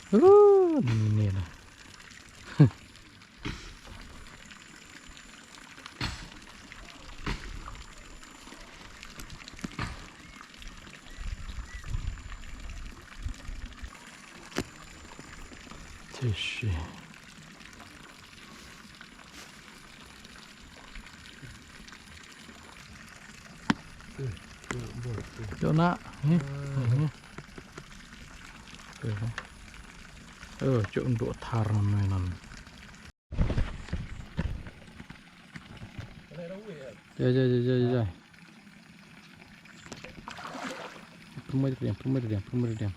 Ini lah. Tishi. Chỗ nạ chỗ độ thar này nè. Jai. Pemerintah.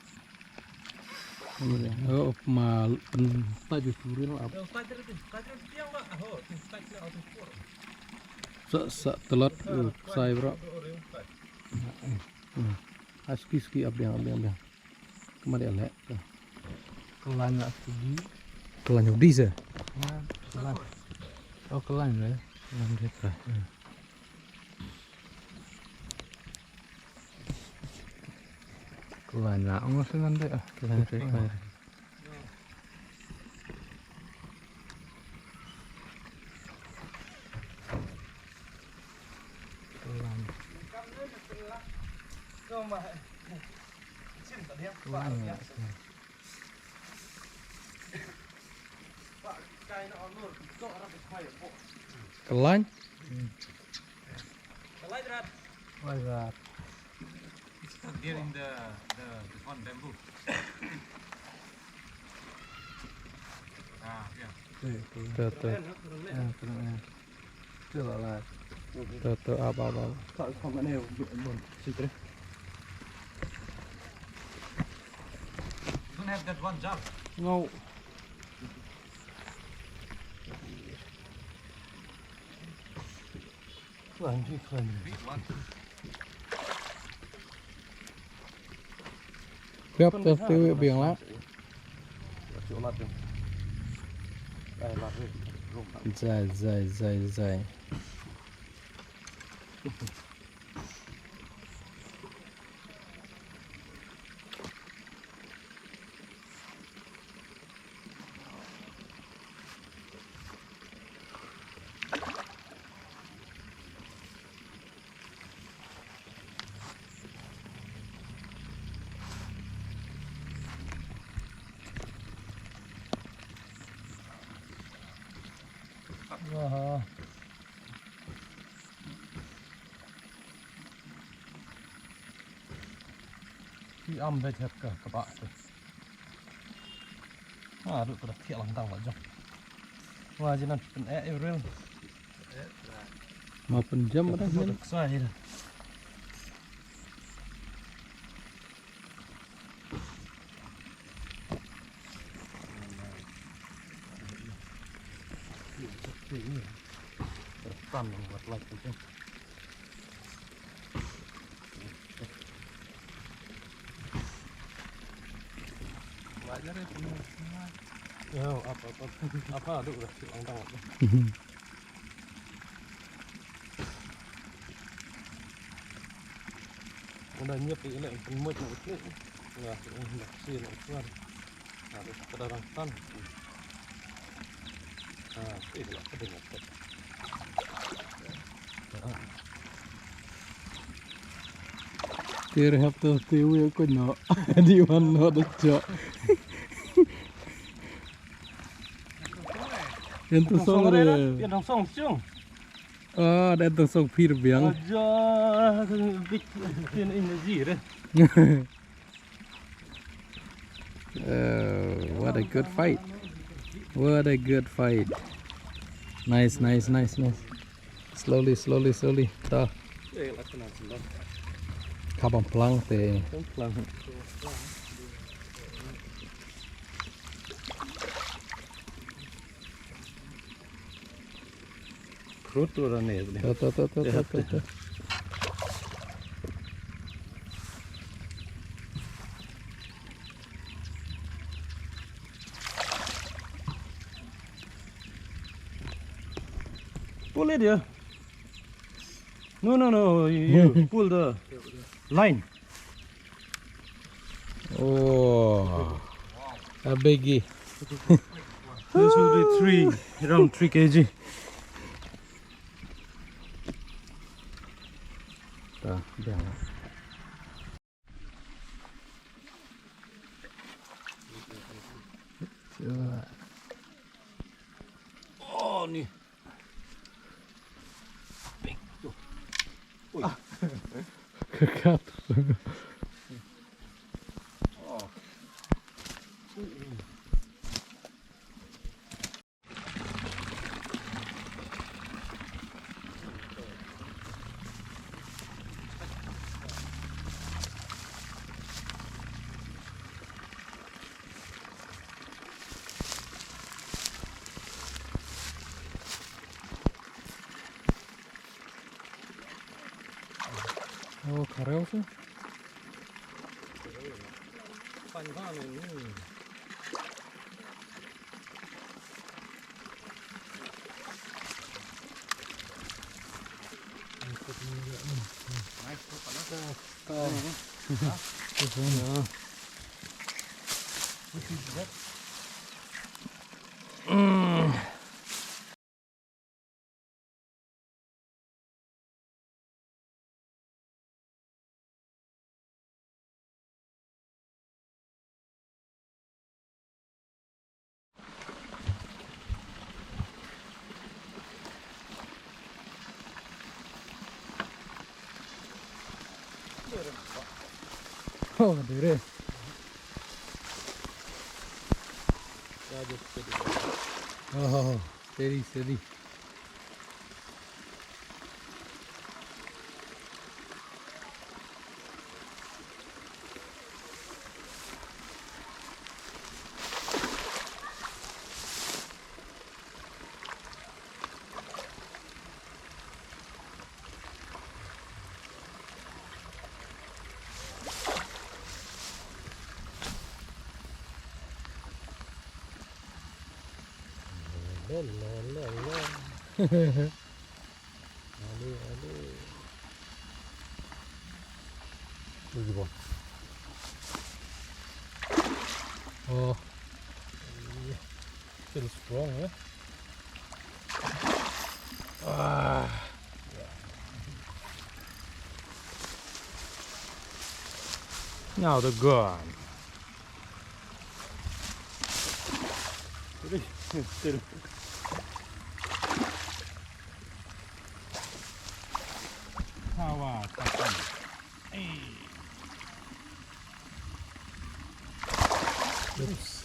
Oh, mà tay bị phù nó áp. Sợ telat sai bro. Ski up dia. Kemana dia lek? Kelanya tadi. Kelanya di sah. Kelan. Oh kelanya ya. Kelan dia kah? Kelanya ngos kan deh. Kelanya dia. Kelan? Why that? Here in the on bamboo. Chưa là Tuh apa. tak sama ni bon situ. Don't have that one jar. No. Klan. Big one. Gấp tới biển lắm. Chỗ lát đi. Đây lát đi. Dài. Wah. Cái âm đây thật cả các bạn. Được rồi, thiệt lòng tăng vào trong. Wah, jadi pen real. Mau penjam ada sini. Saya ini. Tertam buat lagi tu. Wajar ya punya. Ya, apa ada udah silang tangan. Udah nyiap ini pemut itu. Enggak, sih keluar. Harus kedaratan. Ini lah kedengaran. Kira hafta tewe ko no. Di mana ada cak. Yang tu song re. Yang song chung. Ah, ada tu song pir biang. Aja, big energi re. What a good fight. Nice. Slowly. Dah. Kabang pelang teh. Pelang. Krut orang ni. Tuh. Pull it here. No. You pull the line. Oh. A biggie. This will be around 3 kg. Đó, bèo. Chưa. Oh, ni. Big. Ui. Cắt. Ô, caramba. Oh, dere. Oh, steady, steady. 여기 봐. Oh, Still strong, eh? Now they're gone. Still. Hawa, takan. oops.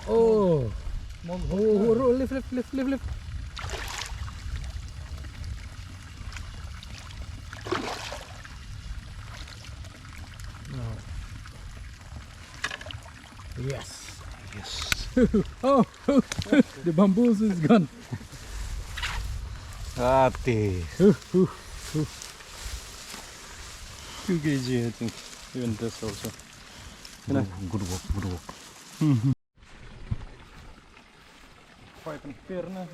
Oh, oh, lift, lift, lift, lift, lift. No. Yes. Yes. Oh, the bamboos is gone. Ati. 2 kg, I think. Even this also. Good work, good work. Fight and fear na.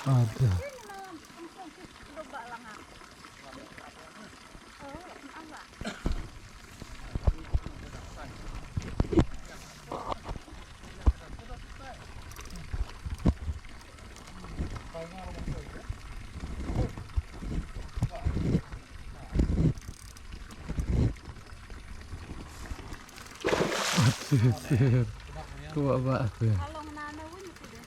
Ada. Sir, tua ba aku ya? Kalau nana win itu deh.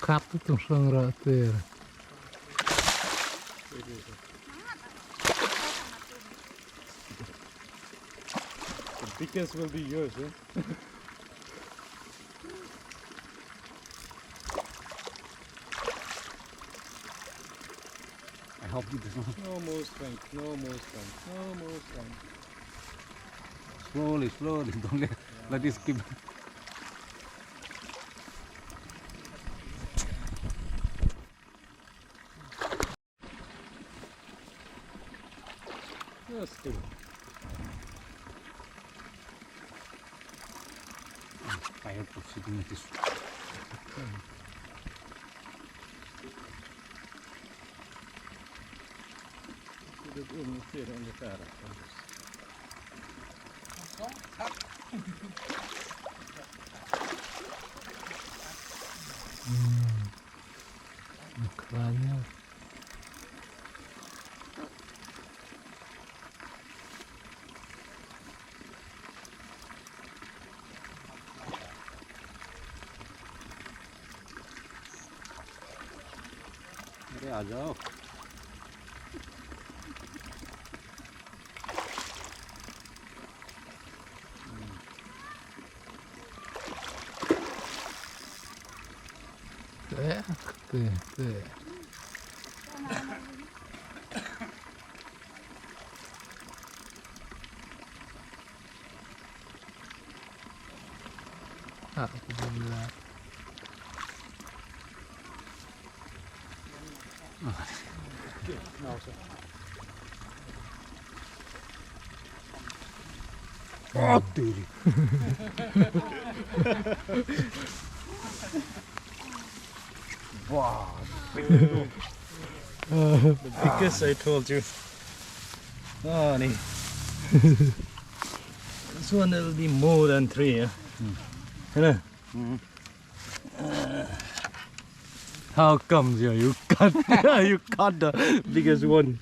Kat itu sangat ter. The biggest will be yours, eh? I hope you do not. No more strength, no more strength, no more strength. Slowly, slowly. Don't let it skip. Yeah, still. I have to sit in this. Det är ungefär ungefär. Makanya. अरे आ जाओ Tuh. Alhamdulillah. Now, sir. Oh, तेरी. Wow. The biggest I told you. Oh, nee. This one will be more than 3, yeah? Hello. How come you cut the biggest one?